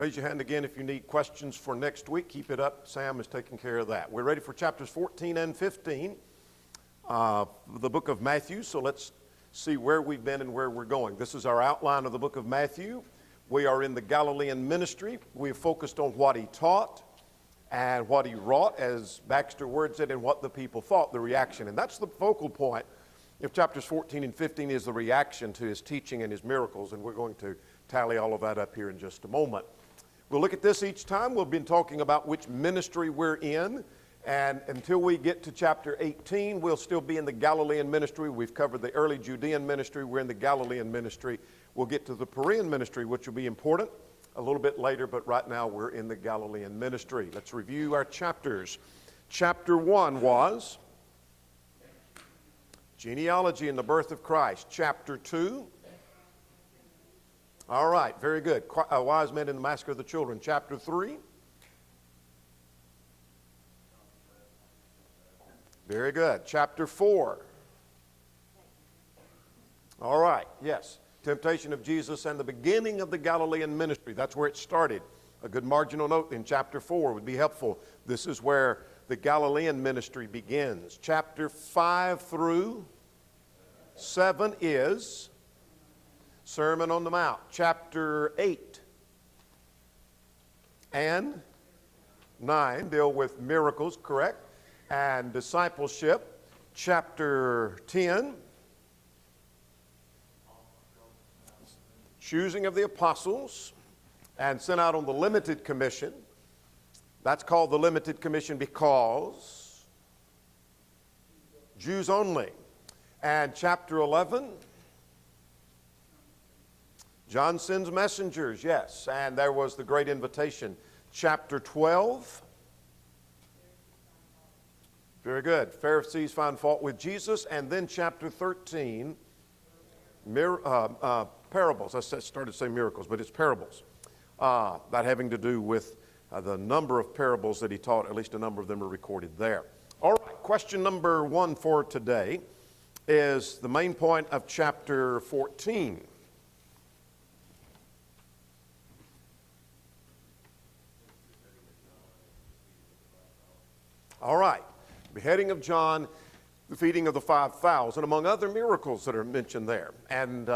Raise your hand again if you need questions for next week. Keep it up. Sam is taking care of that. We're ready for chapters 14 and 15 of the book of Matthew. So let's see where we've been and where we're going. This is our outline of the book of Matthew. We are in the Galilean ministry. We've focused on what he taught and what he wrought, as Baxter words it, and what the people thought, the reaction. And that's the focal point of chapters 14 and 15 is the reaction to his teaching and his miracles. And we're going to tally all of that up here in just a moment. We'll look at this each time. We've been talking about which ministry we're in. And until we get to chapter 18, we'll still be in the Galilean ministry. We've covered the early Judean ministry. We're in the Galilean ministry. We'll get to the Perean ministry, which will be important a little bit later, but right now we're in the Galilean ministry. Let's review our chapters. Chapter 1 was genealogy and the birth of Christ. Chapter 2, all right, very good. Wise men in the massacre of the children. Chapter 3. Very good. Chapter 4. All right, yes. Temptation of Jesus and the beginning of the Galilean ministry. That's where it started. A good marginal note in chapter 4 would be helpful. This is where the Galilean ministry begins. Chapter 5 through 7 is Sermon on the Mount. Chapter 8 and 9 deal with miracles, correct? And discipleship. Chapter 10, choosing of the apostles and sent out on the limited commission. That's called the limited commission because Jews only. And chapter 11, John sends messengers, yes, and there was the great invitation. Chapter 12, very good. Pharisees find fault with Jesus. And then chapter 13, parables. I started to say miracles, but it's parables. That having to do with the number of parables that he taught, at least a number of them are recorded there. All right, question number 1 for today is the main point of chapter 14. All right, beheading of John, the feeding of the 5,000, among other miracles that are mentioned there. And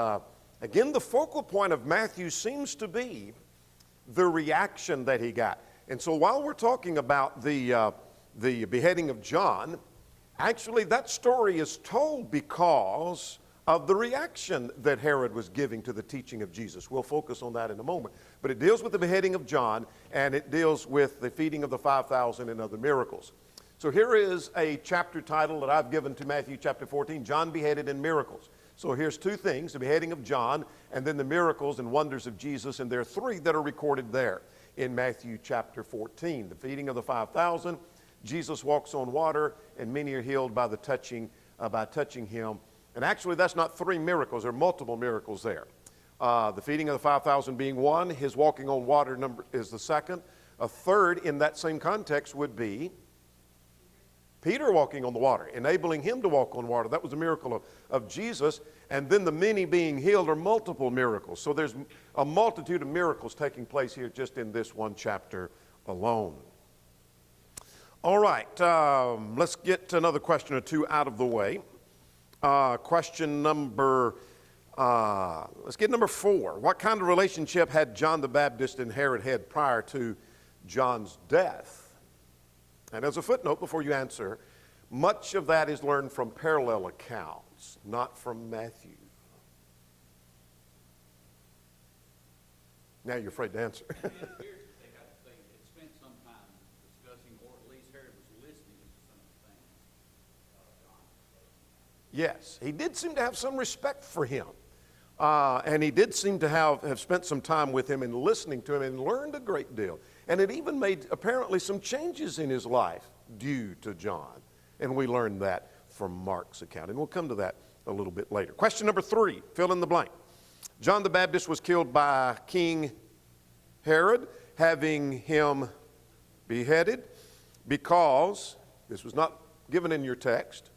again, the focal point of Matthew seems to be the reaction that he got. And so while we're talking about the beheading of John, actually that story is told because of the reaction that Herod was giving to the teaching of Jesus. We'll focus on that in a moment. But it deals with the beheading of John, and it deals with the feeding of the 5,000 and other miracles. So here is a chapter title that I've given to Matthew chapter 14, John Beheaded and Miracles. So here's two things, the beheading of John and then the miracles and wonders of Jesus, and there are three that are recorded there in Matthew chapter 14. The feeding of the 5,000, Jesus walks on water, and many are healed by touching him. And actually that's not three miracles, there are multiple miracles there. The feeding of the 5,000 being one, his walking on water is the second. A third in that same context would be Peter walking on the water, enabling him to walk on water. That was a miracle of Jesus. And then the many being healed are multiple miracles. So there's a multitude of miracles taking place here just in this one chapter alone. All right, let's get another question or two out of the way. Question number, let's get number 4. What kind of relationship had John the Baptist and Herod had prior to John's death? And as a footnote before you answer, much of that is learned from parallel accounts, not from Matthew. Now you're afraid to answer. It appears that they had spent some time discussing, or at least Herod was listening to some of the things John was saying. Yes, he did seem to have some respect for him. And he did seem to have spent some time with him and listening to him and learned a great deal. And it even made apparently some changes in his life due to John. And we learned that from Mark's account. And we'll come to that a little bit later. Question number 3, fill in the blank. John the Baptist was killed by King Herod, having him beheaded because, this was not given in your text,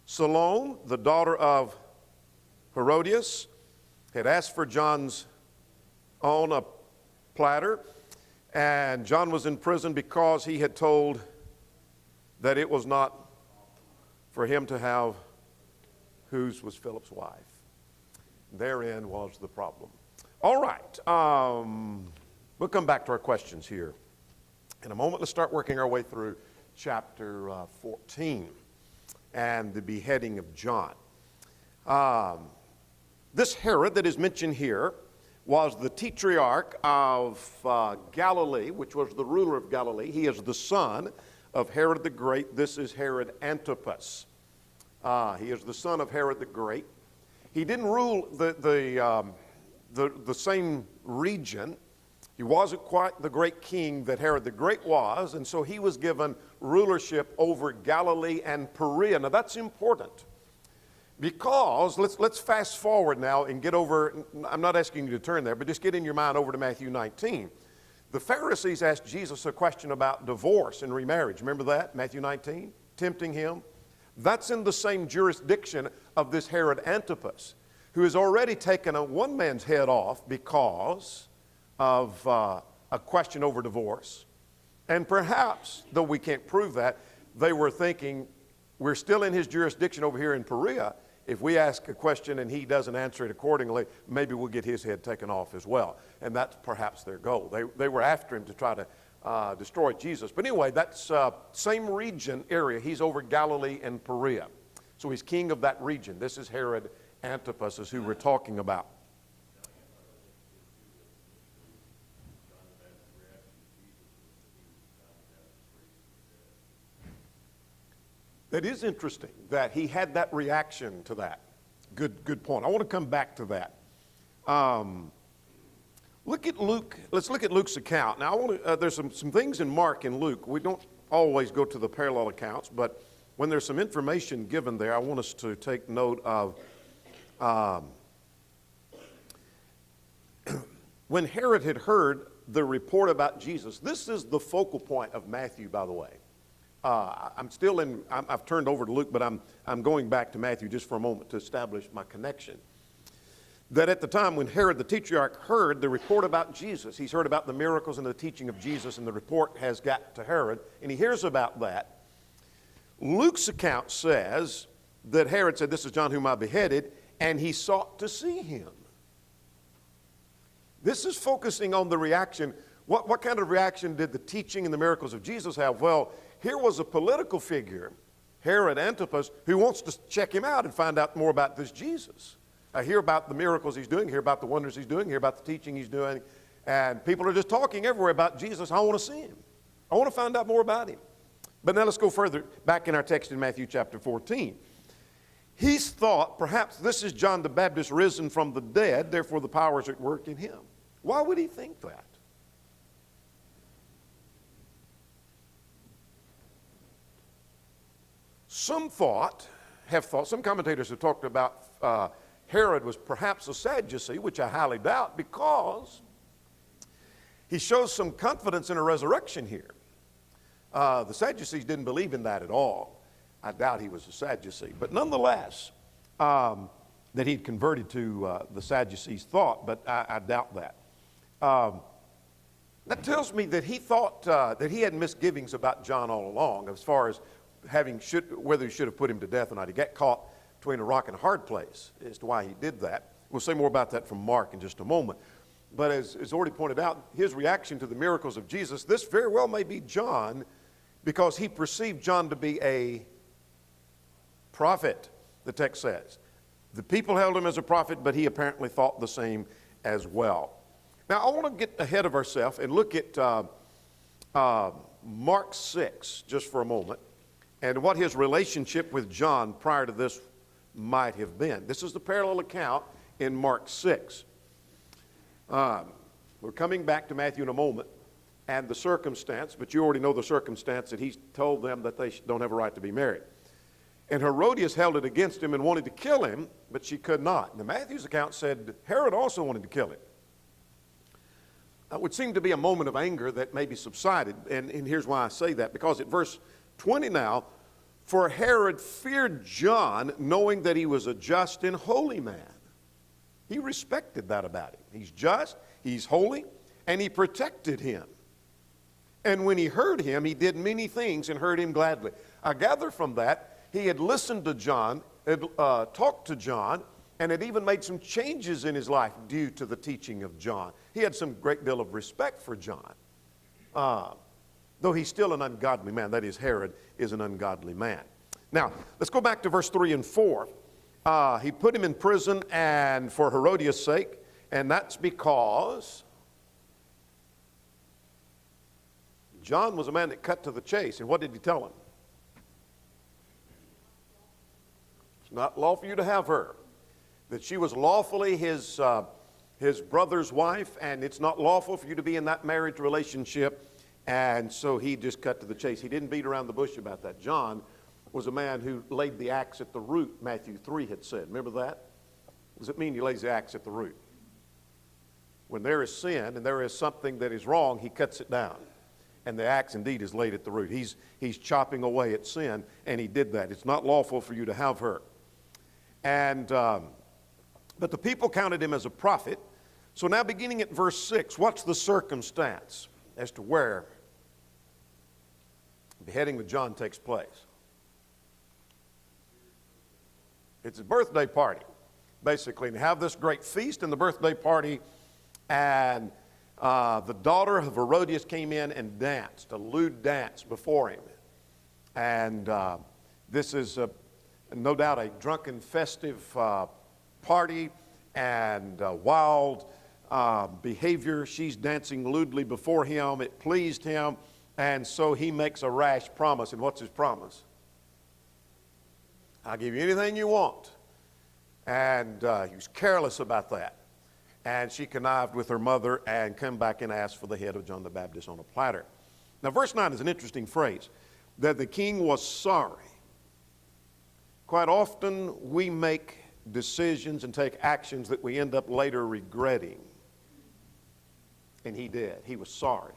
Salome, the daughter of Herodias, had asked for John's own platter. And John was in prison because he had told that it was not for him to have whose was Philip's wife. Therein was the problem. All right. We'll come back to our questions here in a moment. Let's start working our way through chapter 14 and the beheading of John. This Herod that is mentioned here was the tetrarch of Galilee, which was the ruler of Galilee. He is the son of Herod the Great. This is Herod Antipas. He is the son of Herod the Great. He didn't rule the same region. He wasn't quite the great king that Herod the Great was, and so he was given rulership over Galilee and Perea. Now that's important because let's fast forward now and get over. I'm not asking you to turn there, but just get in your mind over to Matthew 19. The Pharisees asked Jesus a question about divorce and remarriage. Remember that? Matthew 19, tempting him. That's in the same jurisdiction of this Herod Antipas, who has already taken one man's head off because of a question over divorce. And perhaps, though we can't prove that, they were thinking, we're still in his jurisdiction over here in Perea. If we ask a question and he doesn't answer it accordingly, maybe we'll get his head taken off as well. And that's perhaps their goal. They were after him to try to destroy Jesus. But anyway, that's same region area. He's over Galilee and Perea. So he's king of that region. This is Herod Antipas, is who we're talking about. That is interesting that he had that reaction to that. Good point. I want to come back to that. Look at Luke. Let's look at Luke's account. Now, there's some things in Mark and Luke. We don't always go to the parallel accounts, but when there's some information given there, I want us to take note of when Herod had heard the report about Jesus. This is the focal point of Matthew, by the way. I've turned over to Luke, but I'm going back to Matthew just for a moment to establish my connection. That at the time when Herod the Tetrarch heard the report about Jesus, he's heard about the miracles and the teaching of Jesus, and the report has got to Herod, and he hears about that. Luke's account says that Herod said, "This is John whom I beheaded," and he sought to see him. This is focusing on the reaction. What kind of reaction did the teaching and the miracles of Jesus have? Well, here was a political figure, Herod Antipas, who wants to check him out and find out more about this Jesus. I hear about the miracles he's doing, hear about the wonders he's doing, hear about the teaching he's doing, and people are just talking everywhere about Jesus. I want to see him. I want to find out more about him. But now let's go further back in our text in Matthew chapter 14. He's thought, perhaps this is John the Baptist risen from the dead, therefore the power is at work in him. Why would he think that? Some commentators have talked about Herod was perhaps a Sadducee, which I highly doubt, because he shows some confidence in a resurrection here. The Sadducees didn't believe in that at all. I doubt he was a Sadducee. But nonetheless, that he'd converted to the Sadducees' thought, but I doubt that. That tells me that he thought that he had misgivings about John all along as far as whether he should have put him to death or not. He got caught between a rock and a hard place as to why he did that. We'll say more about that from Mark in just a moment. But as already pointed out, his reaction to the miracles of Jesus, this very well may be John, because he perceived John to be a prophet, the text says. The people held him as a prophet, but he apparently thought the same as well. Now, I want to get ahead of ourselves and look at Mark 6 just for a moment, and what his relationship with John prior to this might have been. This is the parallel account in Mark 6. We're coming back to Matthew in a moment and the circumstance, but you already know the circumstance that he told them that they don't have a right to be married. And Herodias held it against him and wanted to kill him, but she could not. Now, Matthew's account said Herod also wanted to kill him. It would seem to be a moment of anger that maybe subsided, and here's why I say that, because at verse 20 now, for Herod feared John, knowing that he was a just and holy man. He respected that about him. He's just, he's holy, and he protected him. And when he heard him, he did many things and heard him gladly. I gather from that, he had listened to John, had talked to John, and had even made some changes in his life due to the teaching of John. He had some great deal of respect for John, though he's still an ungodly man. That is, Herod is an ungodly man. Now, let's go back to verse 3 and 4. He put him in prison and for Herodias' sake, and that's because John was a man that cut to the chase. And what did he tell him? It's not lawful for you to have her. That she was lawfully his brother's wife, and it's not lawful for you to be in that marriage relationship. And so he just cut to the chase. He didn't beat around the bush about that. John was a man who laid the axe at the root, Matthew 3 had said. Remember that? What does it mean he lays the axe at the root? When there is sin and there is something that is wrong, he cuts it down. And the axe indeed is laid at the root. He's chopping away at sin, and he did that. It's not lawful for you to have her. And but the people counted him as a prophet. So now beginning at verse 6, what's the circumstance as to where the beheading of John takes place? It's a birthday party, basically. And they have this great feast in the birthday party, and the daughter of Herodias came in and danced, a lewd dance before him. And this is no doubt a drunken, festive party and wild behavior. She's dancing lewdly before him. It pleased him, and so he makes a rash promise. And what's his promise? I'll give you anything you want. And he was careless about that. And she connived with her mother and come back and asked for the head of John the Baptist on a platter. Now, verse 9 is an interesting phrase, that the king was sorry. Quite often we make decisions and take actions that we end up later regretting. And he did. He was sorry.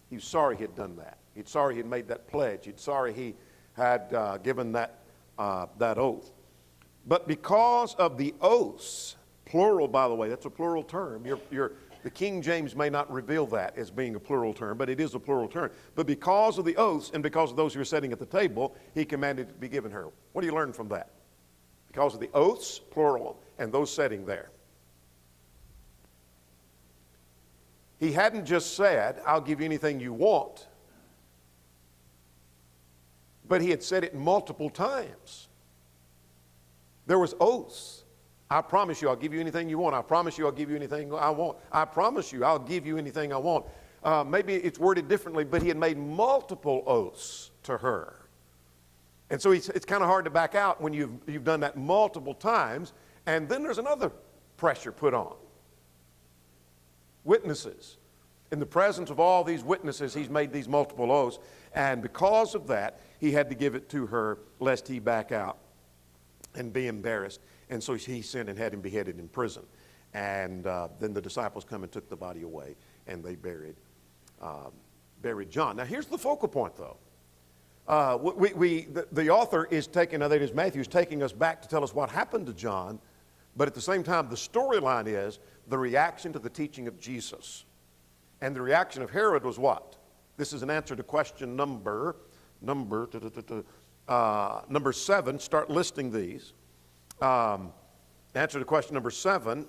He was sorry he had done that. He's sorry he had made that pledge. He's sorry he had given that oath. But because of the oaths, plural, by the way, that's a plural term. The King James may not reveal that as being a plural term, but it is a plural term. But because of the oaths and because of those who were sitting at the table, he commanded it to be given her. What do you learn from that? Because of the oaths, plural, and those sitting there. He hadn't just said, I'll give you anything you want. But he had said it multiple times. There was oaths. I promise you I'll give you anything you want. I promise you I'll give you anything I want. I promise you I'll give you anything I want. Maybe it's worded differently, but he had made multiple oaths to her. And so it's kind of hard to back out when you've done that multiple times. And then there's another pressure put on. Witnesses. In the presence of all these witnesses, he's made these multiple oaths. And because of that, he had to give it to her lest he back out and be embarrassed. And so he sent and had him beheaded in prison. And then the disciples come and took the body away, and they buried John. Now here's the focal point, though. The author is taking, that is Matthew, is taking us back to tell us what happened to John, but at the same time, the storyline is the reaction to the teaching of Jesus. And the reaction of Herod was what? This is an answer to question number 7. Start listing these. Answer to question number 7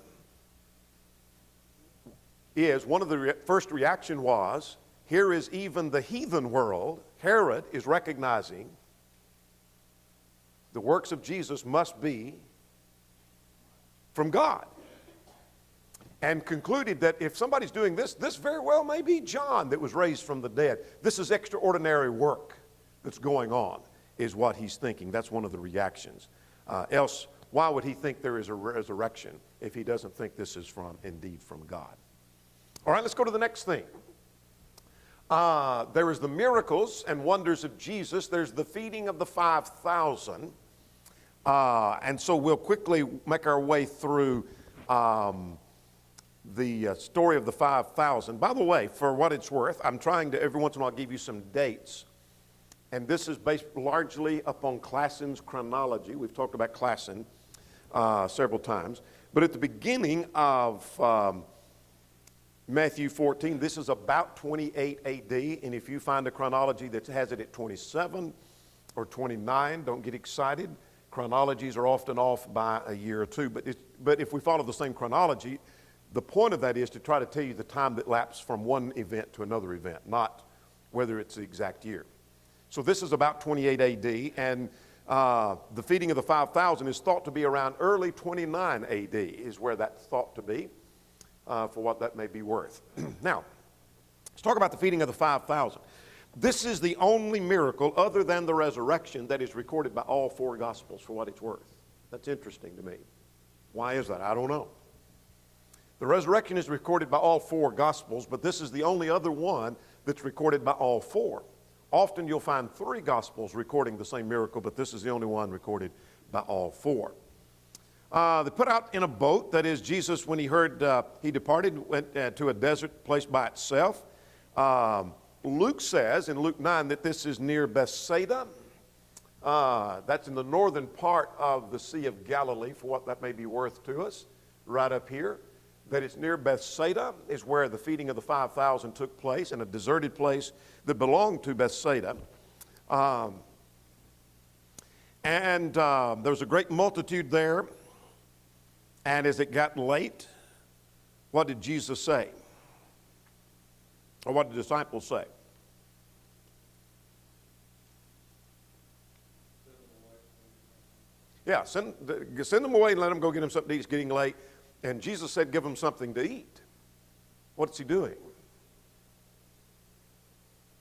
is, one of the first reaction was, here is even the heathen world. Herod is recognizing the works of Jesus must be from God. And concluded that if somebody's doing this, this very well may be John that was raised from the dead. This is extraordinary work that's going on, is what he's thinking. That's one of the reactions. Else, why would he think there is a resurrection if he doesn't think this is indeed from God? All right, let's go to the next thing. There is the miracles and wonders of Jesus. There's the feeding of the 5,000. And so we'll quickly make our way through the story of the 5,000. By the way, for what it's worth, I'm trying to every once in a while give you some dates. And this is based largely upon Klassen's chronology. We've talked about Klassen Matthew 14, this is about 28 AD, and if you find a chronology that has it at 27 or 29, don't get excited. Chronologies are often off by a year or two, but if we follow the same chronology, the point of that is to try to tell you the time that lapsed from one event to another event, not whether it's the exact year. So this is about 28 AD, and the feeding of the 5,000 is thought to be around early 29 AD is where that's thought to be. For what that may be worth. Now, let's talk about the feeding of the 5,000. This is the only miracle other than the resurrection that is recorded by all four Gospels for what it's worth. That's interesting to me. Why is that? I don't know. The resurrection is recorded by all four Gospels, but this is the only other one that's recorded by all four. Often you'll find three Gospels recording the same miracle, but this is the only one recorded by all four. They put out in a boat. That is, Jesus, when he heard he departed, went to a desert place by itself. Luke says in Luke 9 that this is near Bethsaida. That's in the northern part of the Sea of Galilee, for what that may be worth to us, right up here. That it's near Bethsaida is where the feeding of the 5,000 took place, in a deserted place that belonged to Bethsaida. And there was a great multitude there. And as it got late, what did Jesus say? Or what did the disciples say? Yeah, send them away and let them go get them something to eat. It's getting late. And Jesus said, give them something to eat. What's he doing?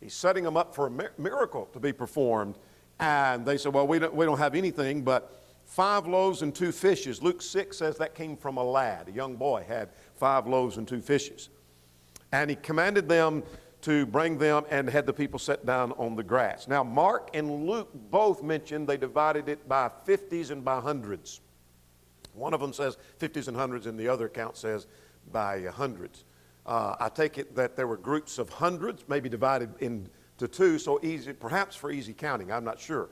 He's setting them up for a miracle to be performed. And they said, well, we don't have anything but 5 loaves and 2 fishes. Luke 6 says that came from a lad. A young boy had 5 loaves and 2 fishes. And he commanded them to bring them and had the people sit down on the grass. Now, Mark and Luke both mentioned they divided it by 50s and by hundreds. One of them says 50s and hundreds, and the other account says by hundreds. I take it that there were groups of hundreds, maybe divided into 2, so easy, perhaps for easy counting. I'm not sure.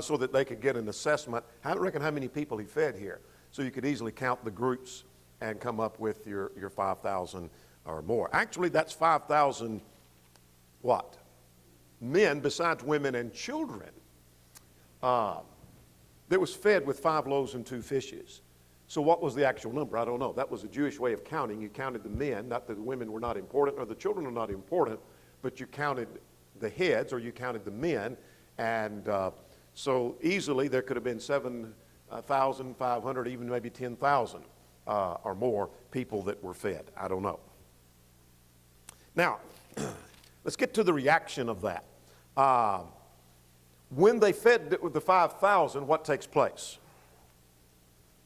So that they could get an assessment. I don't reckon how many people he fed here. So you could easily count the groups and come up with your 5,000 or more. Actually, that's 5,000 what? Men besides women and children that was fed with 5 loaves and 2 fishes. So what was the actual number? I don't know. That was a Jewish way of counting. You counted the men, not that the women were not important or the children were not important, but you counted the heads or you counted the men, and so easily there could have been 7,500, even maybe 10,000 or more people that were fed. I don't know. Now, let's get to the reaction of that. When they fed the 5,000, what takes place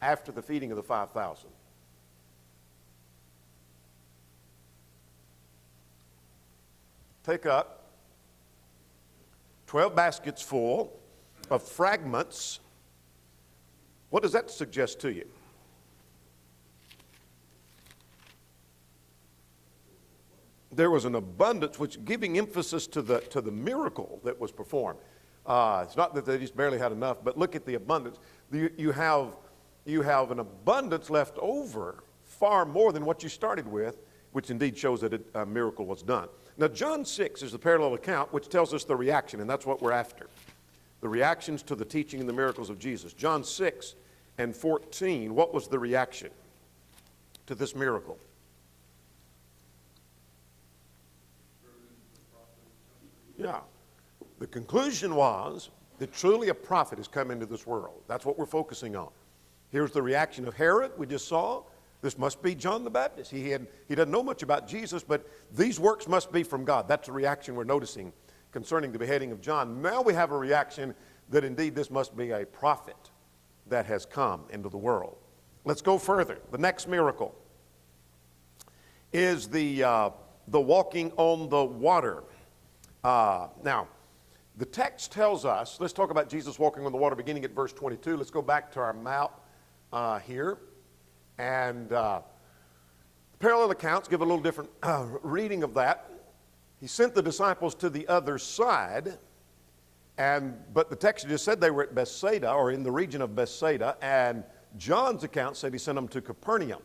after the feeding of the 5,000? Take up 12 baskets full of fragments. What does that suggest to you? There was an abundance, which giving emphasis to the miracle that was performed. It's not that they just barely had enough, but look at the abundance. You have an abundance left over, far more than what you started with, which indeed shows that a miracle was done. Now, John 6 is the parallel account, which tells us the reaction, and that's what we're after. The reactions to the teaching and the miracles of Jesus. John 6 and 14, what was the reaction to this miracle? Yeah. The conclusion was that truly a prophet has come into this world. That's what we're focusing on. Here's the reaction of Herod we just saw. This must be John the Baptist. He doesn't know much about Jesus, but these works must be from God. That's the reaction we're noticing concerning the beheading of John. Now we have a reaction that indeed this must be a prophet that has come into the world. Let's go further. The next miracle is the walking on the water. Now, the text tells us, let's talk about Jesus walking on the water beginning at verse 22. Let's go back to our map here. And parallel accounts give a little different reading of that. He sent the disciples to the other side, but the text just said they were at Bethsaida, or in the region of Bethsaida, and John's account said he sent them to Capernaum.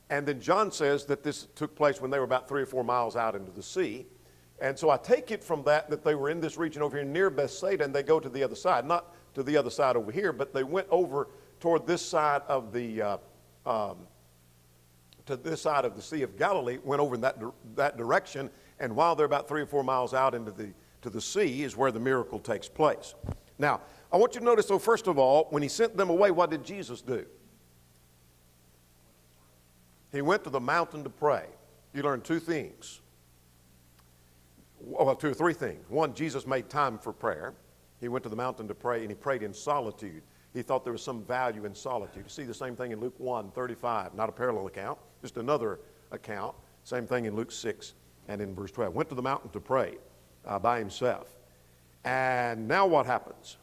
And then John says that this took place when they were about 3 or 4 miles out into the sea. And so I take it from that they were in this region over here near Bethsaida, and they go to the other side. Not to the other side over here, but they went over toward this side of the to this side of the Sea of Galilee, went over in that direction, and while they're about 3 or 4 miles out into the sea is where the miracle takes place. Now, I want you to notice, though, first of all, when he sent them away, what did Jesus do? He went to the mountain to pray. You learn 2 things. Well, 2 or 3 things. One, Jesus made time for prayer. He went to the mountain to pray, and he prayed in solitude. He thought there was some value in solitude. You see the same thing in Luke 1:35, not a parallel account, just another account. Same thing in Luke 6 and in verse 12. Went to the mountain to pray by himself. And now what happens?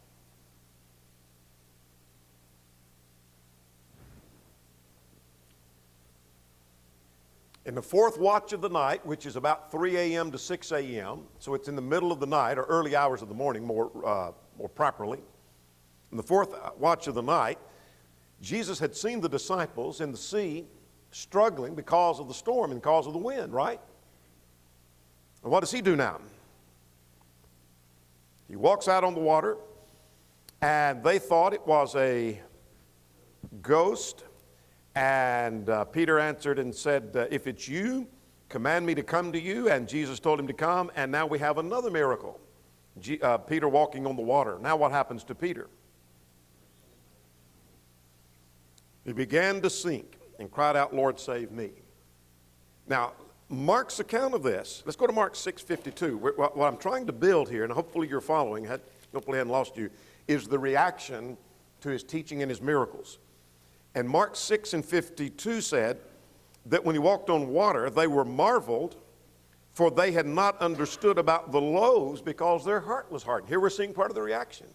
In the 4th watch of the night, which is about 3 a.m. to 6 a.m., so it's in the middle of the night, or early hours of the morning more properly. In the 4th watch of the night, Jesus had seen the disciples in the sea struggling because of the storm and because of the wind, right? And what does he do now? He walks out on the water, and they thought it was a ghost. And Peter answered and said, if it's you, command me to come to you. And Jesus told him to come, and now we have another miracle. Peter walking on the water. Now what happens to Peter? He began to sink and cried out, Lord, save me. Now, Mark's account of this, let's go to Mark 6:52. What I'm trying to build here, and hopefully you're following, hopefully I haven't lost you, is the reaction to his teaching and his miracles. And Mark 6:52 said that when he walked on water, they were marveled, for they had not understood about the loaves because their heart was hardened. Here we're seeing part of the reaction.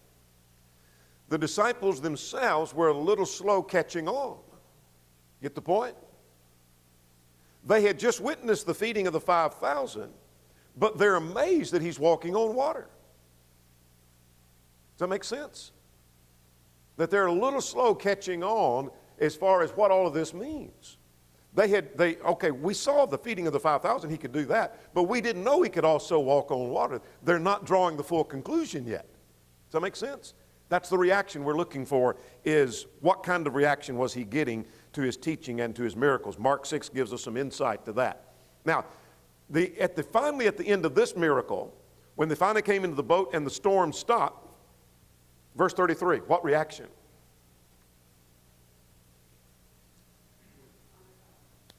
The disciples themselves were a little slow catching on. Get the point? They had just witnessed the feeding of the 5,000, but they're amazed that he's walking on water. Does that make sense? That they're a little slow catching on as far as what all of this means. Okay, we saw the feeding of the 5,000, he could do that, but we didn't know he could also walk on water. They're not drawing the full conclusion yet. Does that make sense? That's the reaction we're looking for, is what kind of reaction was he getting to his teaching and to his miracles. Mark 6 gives us some insight to that. Now, finally at the end of this miracle, when they finally came into the boat and the storm stopped, verse 33, what reaction?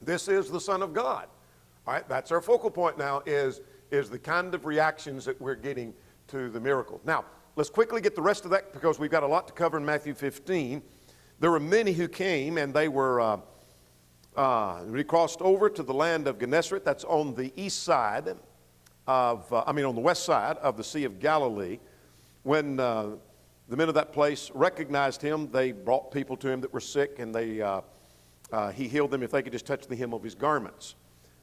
This is the Son of God. All right, that's our focal point now, is the kind of reactions that we're getting to the miracle. Now, let's quickly get the rest of that because we've got a lot to cover in Matthew 15. There were many who came, and they were we crossed over to the land of Gennesaret. That's on the east side on the west side of the Sea of Galilee. When the men of that place recognized him, they brought people to him that were sick, and he healed them if they could just touch the hem of his garments.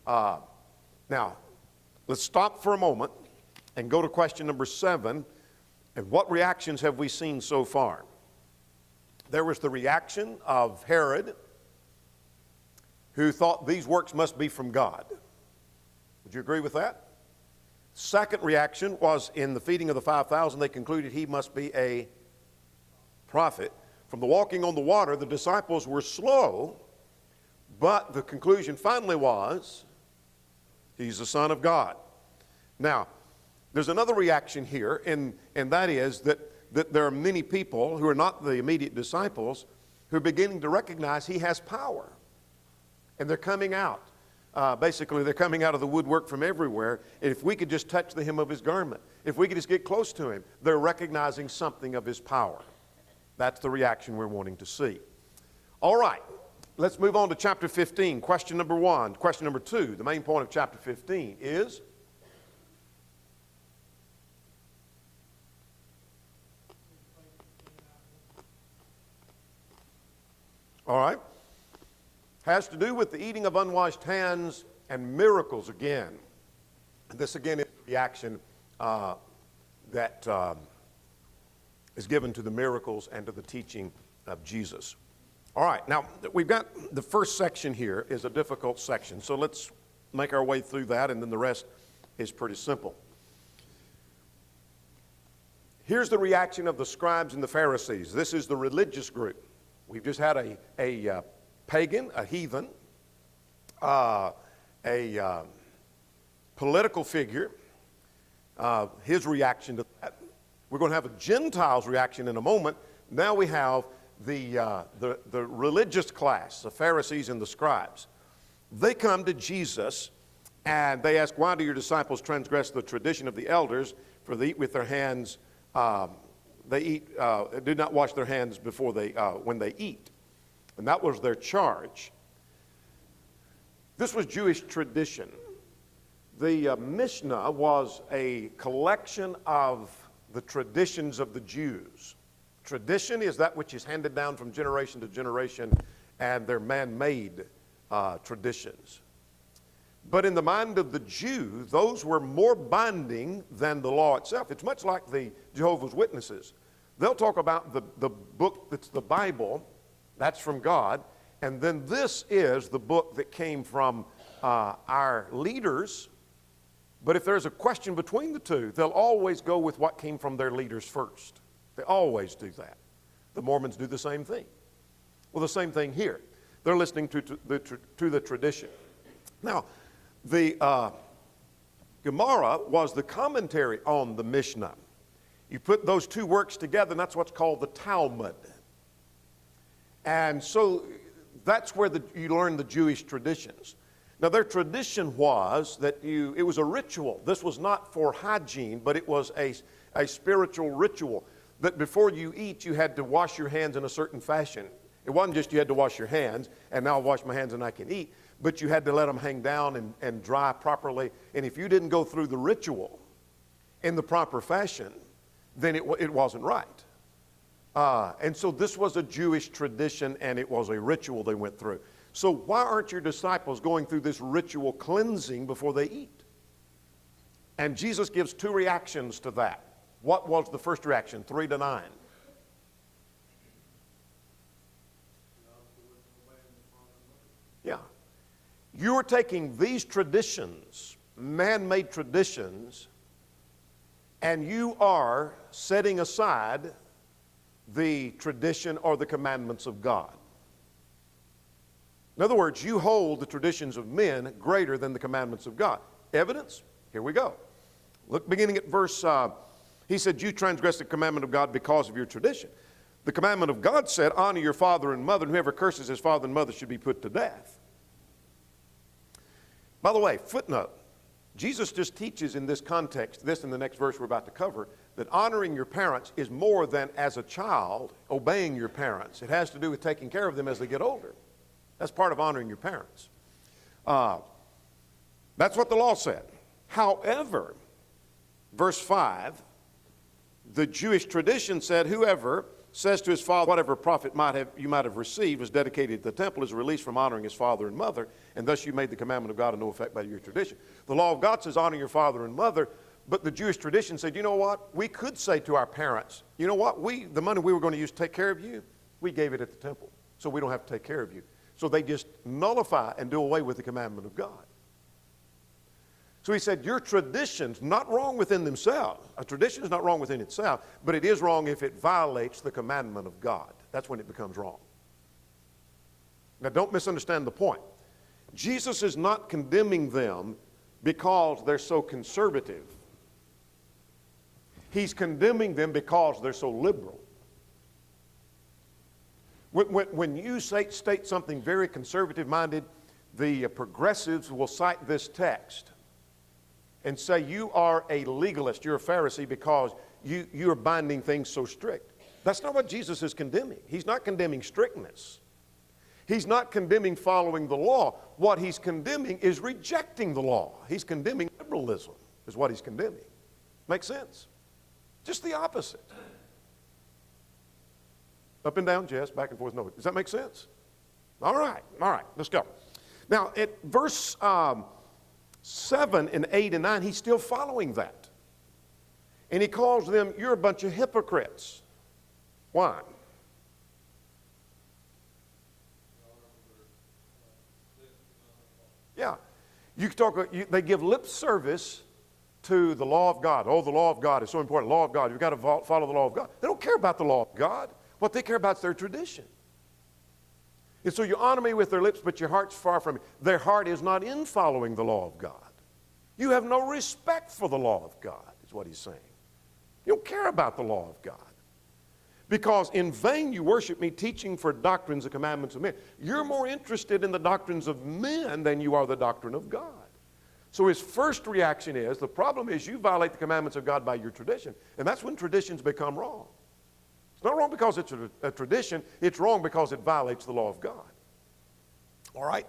Now, let's stop for a moment and go to question number 7. And what reactions have we seen so far? There was the reaction of Herod, who thought these works must be from God. Would you agree with that? Second reaction was in the feeding of the 5,000, they concluded he must be a prophet. From the walking on the water, the disciples were slow, but the conclusion finally was, he's the Son of God. Now, there's another reaction here, and that is that there are many people who are not the immediate disciples who are beginning to recognize he has power. And they're coming out. Basically, they're coming out of the woodwork from everywhere. And if we could just touch the hem of his garment, if we could just get close to him, they're recognizing something of his power. That's the reaction we're wanting to see. All right, let's move on to chapter 15. Question number 1. Question number 2, the main point of chapter 15 is, all right, has to do with the eating of unwashed hands and miracles again. And this again is the reaction that is given to the miracles and to the teaching of Jesus. All right, now we've got the first section here is a difficult section, so let's make our way through that, and then the rest is pretty simple. Here's the reaction of the scribes and the Pharisees. This is the religious group. We've just had a pagan, a heathen, a political figure, his reaction to that. We're going to have a Gentile's reaction in a moment. Now we have the religious class, the Pharisees and the scribes. They come to Jesus and they ask, why do your disciples transgress the tradition of the elders? For they eat with their hands, do not wash their hands before when they eat. And that was their charge. This was Jewish tradition. The Mishnah was a collection of the traditions of the Jews. Tradition is that which is handed down from generation to generation, and they're man-made traditions. But in the mind of the Jew, those were more binding than the law itself. It's much like the Jehovah's Witnesses. They'll talk about the book that's the Bible, that's from God, and then this is the book that came from our leaders. But if there's a question between the two, they'll always go with what came from their leaders first. They always do that. The Mormons do the same thing. Well, the same thing here. They're listening to the tradition. Now, the Gemara was the commentary on the Mishnah. You put those two works together, and that's what's called the Talmud. And so that's where you learn the Jewish traditions. Now, their tradition was that it was a ritual. This was not for hygiene, but it was a spiritual ritual. That before you eat, you had to wash your hands in a certain fashion. It wasn't just you had to wash your hands, and now I'll wash my hands and I can eat, but you had to let them hang down and dry properly. And if you didn't go through the ritual in the proper fashion, then it wasn't right. And so this was a Jewish tradition, and it was a ritual they went through. So why aren't your disciples going through this ritual cleansing before they eat? And Jesus gives two reactions to that. What was the first reaction? 3 to 9. Yeah. You are taking these traditions, man-made traditions, and you are setting aside the tradition or the commandments of God. In other words, you hold the traditions of men greater than the commandments of God. Evidence? Here we go. Look, beginning at verse, he said, you transgress the commandment of God because of your tradition. The commandment of God said, honor your father and mother, and whoever curses his father and mother should be put to death. By the way, footnote, Jesus just teaches in this context, this and the next verse we're about to cover, that honoring your parents is more than as a child obeying your parents. It has to do with taking care of them as they get older. That's part of honoring your parents. That's what the law said. However, verse 5, the Jewish tradition said, whoever says to his father, whatever profit you might have received was dedicated to the temple is released from honoring his father and mother, and thus you made the commandment of God of no effect by your tradition. The law of God says honor your father and mother, but the Jewish tradition said, you know what? We could say to our parents, you know what? The money we were going to use to take care of you, we gave it at the temple, so we don't have to take care of you. So they just nullify and do away with the commandment of God. So he said, your tradition's not wrong within themselves. A tradition is not wrong within itself, but it is wrong if it violates the commandment of God. That's when it becomes wrong. Now, don't misunderstand the point. Jesus is not condemning them because they're so conservative. He's condemning them because they're so liberal. When you state something very conservative-minded, the progressives will cite this text and say you are a legalist, you're a Pharisee because you are binding things so strict. That's not what Jesus is condemning. He's not condemning strictness. He's not condemning following the law. What he's condemning is rejecting the law. He's condemning liberalism is what he's condemning. Make sense? Just the opposite. Up and down, yes, back and forth, no. Does that make sense? All right, let's go. Now, at verse 7 and 8 and 9, he's still following that. And he calls them, you're a bunch of hypocrites. Why? Yeah. You can talk, they give lip service to the law of God. Oh, the law of God is so important. Law of God. You've got to follow the law of God. They don't care about the law of God. What they care about is their tradition. And so you honor me with their lips, but your heart's far from me. Their heart is not in following the law of God. You have no respect for the law of God, is what he's saying. You don't care about the law of God. Because in vain you worship me, teaching for doctrines the commandments of men. You're more interested in the doctrines of men than you are the doctrine of God. So his first reaction is, the problem is you violate the commandments of God by your tradition. And that's when traditions become wrong. It's not wrong because it's a tradition. It's wrong because it violates the law of God. All right?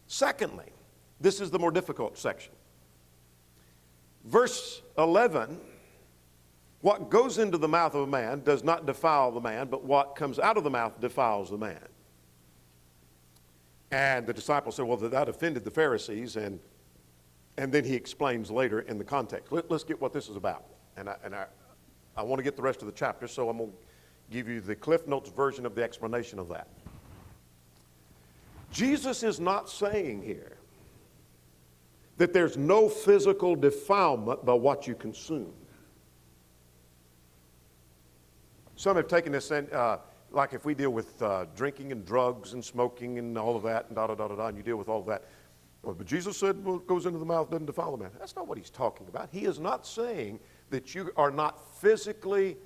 Secondly, this is the more difficult section. Verse 11, what goes into the mouth of a man does not defile the man, but what comes out of the mouth defiles the man. And the disciples said, well, that offended the Pharisees, and then he explains later in the context. Let's get what this is about. And I want to get the rest of the chapter, so I'm going to give you the Cliff Notes version of the explanation of that. Jesus is not saying here that there's no physical defilement by what you consume. Some have taken this, like if we deal with drinking and drugs and smoking and all of that, and and you deal with all of that. Well, but Jesus said what goes into the mouth doesn't defile the man. That's not what he's talking about. He is not saying that you are not physically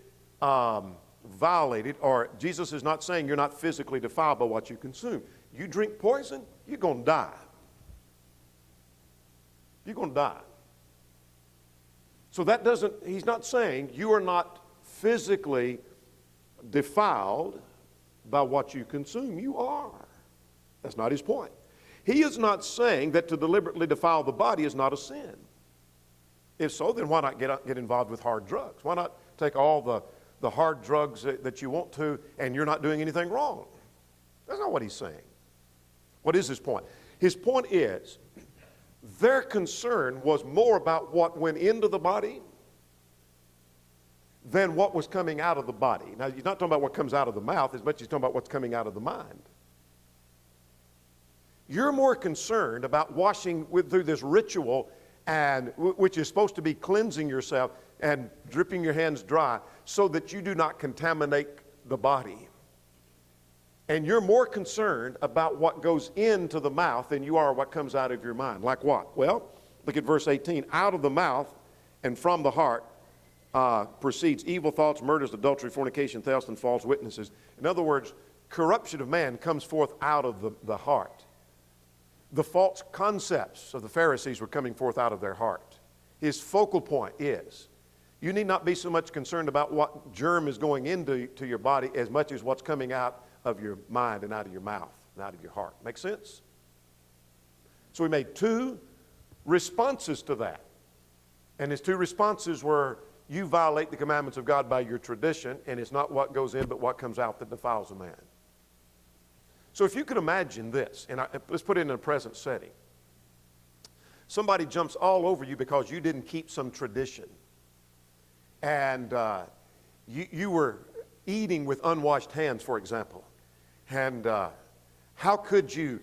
violated, or Jesus is not saying you're not physically defiled by what you consume. You drink poison, you're going to die. You're going to die. So that doesn't, he's not saying you are not physically defiled by what you consume. You are. That's not his point. He is not saying that to deliberately defile the body is not a sin. If so, then why not get involved with hard drugs? Why not take all the hard drugs that you want to, and you're not doing anything wrong? That's not what he's saying. What is his point? His point is their concern was more about what went into the body than what was coming out of the body. Now, he's not talking about what comes out of the mouth as much as he's talking about what's coming out of the mind. You're more concerned about washing through this ritual, and which is supposed to be cleansing yourself and dripping your hands dry so that you do not contaminate the body. And you're more concerned about what goes into the mouth than you are what comes out of your mind. Like what? Well, look at verse 18. Out of the mouth and from the heart proceeds evil thoughts, murders, adultery, fornication, theft, and false witnesses. In other words, corruption of man comes forth out of the heart. The false concepts of the Pharisees were coming forth out of their heart. His focal point is, you need not be so much concerned about what germ is going into your body as much as what's coming out of your mind and out of your mouth and out of your heart. Make sense? So he made two responses to that. And his two responses were, you violate the commandments of God by your tradition, and it's not what goes in but what comes out that defiles a man. So if you could imagine this, and let's put it in a present setting. Somebody jumps all over you because you didn't keep some tradition. And you were eating with unwashed hands, for example. And how could you,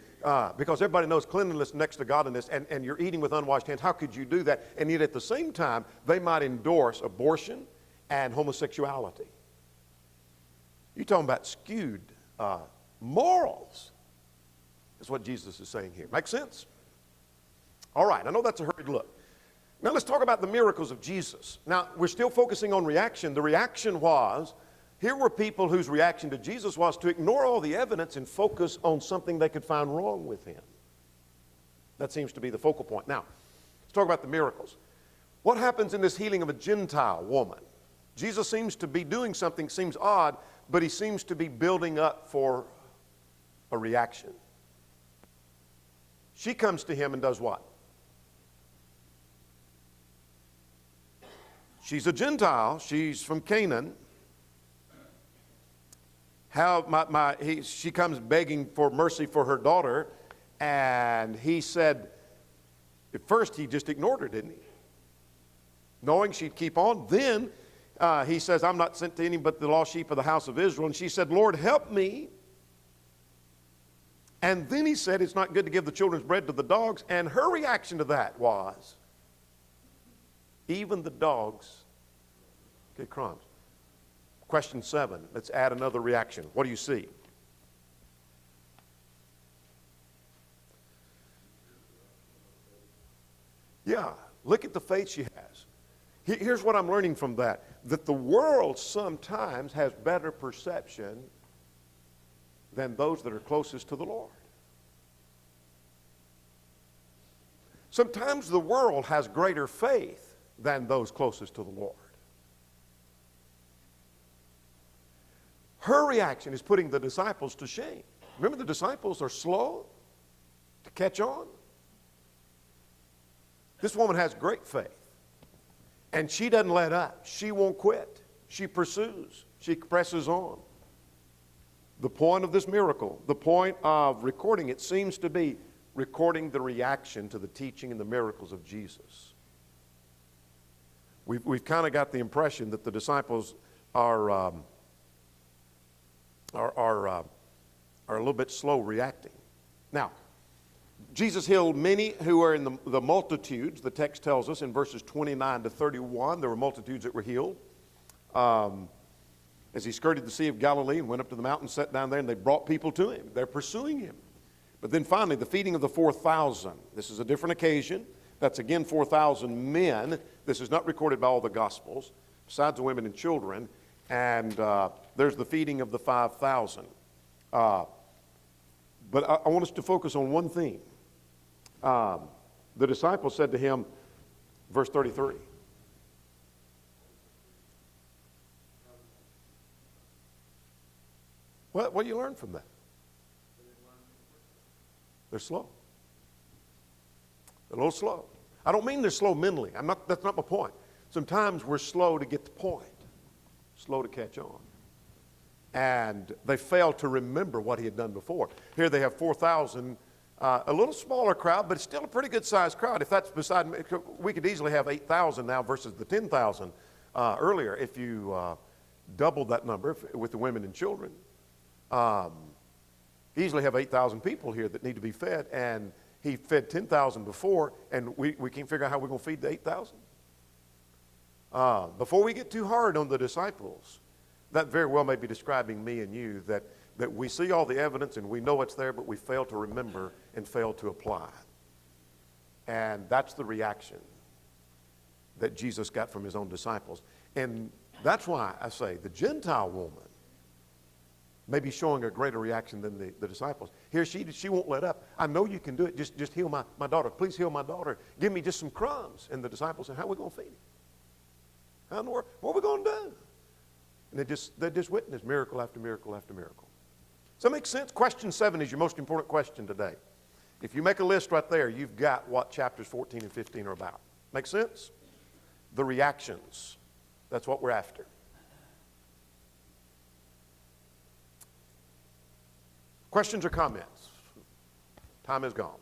because everybody knows cleanliness next to godliness, and you're eating with unwashed hands, how could you do that? And yet at the same time, they might endorse abortion and homosexuality. You're talking about skewed morals, is what Jesus is saying here. Make sense? All right, I know that's a hurried look. Now let's talk about the miracles of Jesus. Now, we're still focusing on reaction. The reaction was, here were people whose reaction to Jesus was to ignore all the evidence and focus on something they could find wrong with him. That seems to be the focal point. Now, let's talk about the miracles. What happens in this healing of a Gentile woman? Jesus seems to be doing something, seems odd, but he seems to be building up for a reaction. She comes to him and does what? She's a Gentile. She's from Canaan. She comes begging for mercy for her daughter, and he said, at first he just ignored her, didn't he? Knowing she'd keep on. Then he says, I'm not sent to any but the lost sheep of the house of Israel. And she said, Lord, help me. And then he said it's not good to give the children's bread to the dogs. And her reaction to that was, even the dogs get crumbs. Question 7, let's add another reaction. What do you see? Yeah, look at the faith she has. Here's what I'm learning from that the world sometimes has better perception than those that are closest to the Lord. Sometimes the world has greater faith than those closest to the Lord. Her reaction is putting the disciples to shame. Remember, the disciples are slow to catch on. This woman has great faith. And she doesn't let up. She won't quit. She pursues. She presses on. The point of this miracle, the point of recording it, seems to be recording the reaction to the teaching and the miracles of Jesus. We've kind of got the impression that the disciples are a little bit slow reacting. Now, Jesus healed many who were in the multitudes. The text tells us in verses 29 to 31, there were multitudes that were healed. As he skirted the Sea of Galilee and went up to the mountain, sat down there, and they brought people to him. They're pursuing him. But then finally, the feeding of the 4,000. This is a different occasion. That's again 4,000 men. This is not recorded by all the Gospels, besides the women and children. And there's the feeding of the 5,000. But I want us to focus on one thing. The disciples said to him, verse 33. What do you learn from that? They're slow. They're a little slow. I don't mean they're slow mentally. That's not my point. Sometimes we're slow to get the point, slow to catch on. And they fail to remember what he had done before. Here they have 4,000, a little smaller crowd, but it's still a pretty good sized crowd. If that's beside me, we could easily have 8,000 now versus the 10,000 earlier if you doubled that number with the women and children. Easily have 8,000 people here that need to be fed, and he fed 10,000 before, and we can't figure out how we're going to feed the 8,000. Before we get too hard on the disciples, that very well may be describing me and you, that we see all the evidence and we know it's there, but we fail to remember and fail to apply. And that's the reaction that Jesus got from his own disciples. And that's why I say the Gentile woman may be showing a greater reaction than the disciples. Here she won't let up. I know you can do it. Just heal my daughter. Please heal my daughter. Give me just some crumbs. And the disciples said, how are we going to feed him? How in the world? What are we going to do? And they just witnessed miracle after miracle after miracle. Does that make sense? Question 7 is your most important question today. If you make a list right there, you've got what chapters 14 and 15 are about. Make sense? The reactions. That's what we're after. Questions or comments? Time is gone.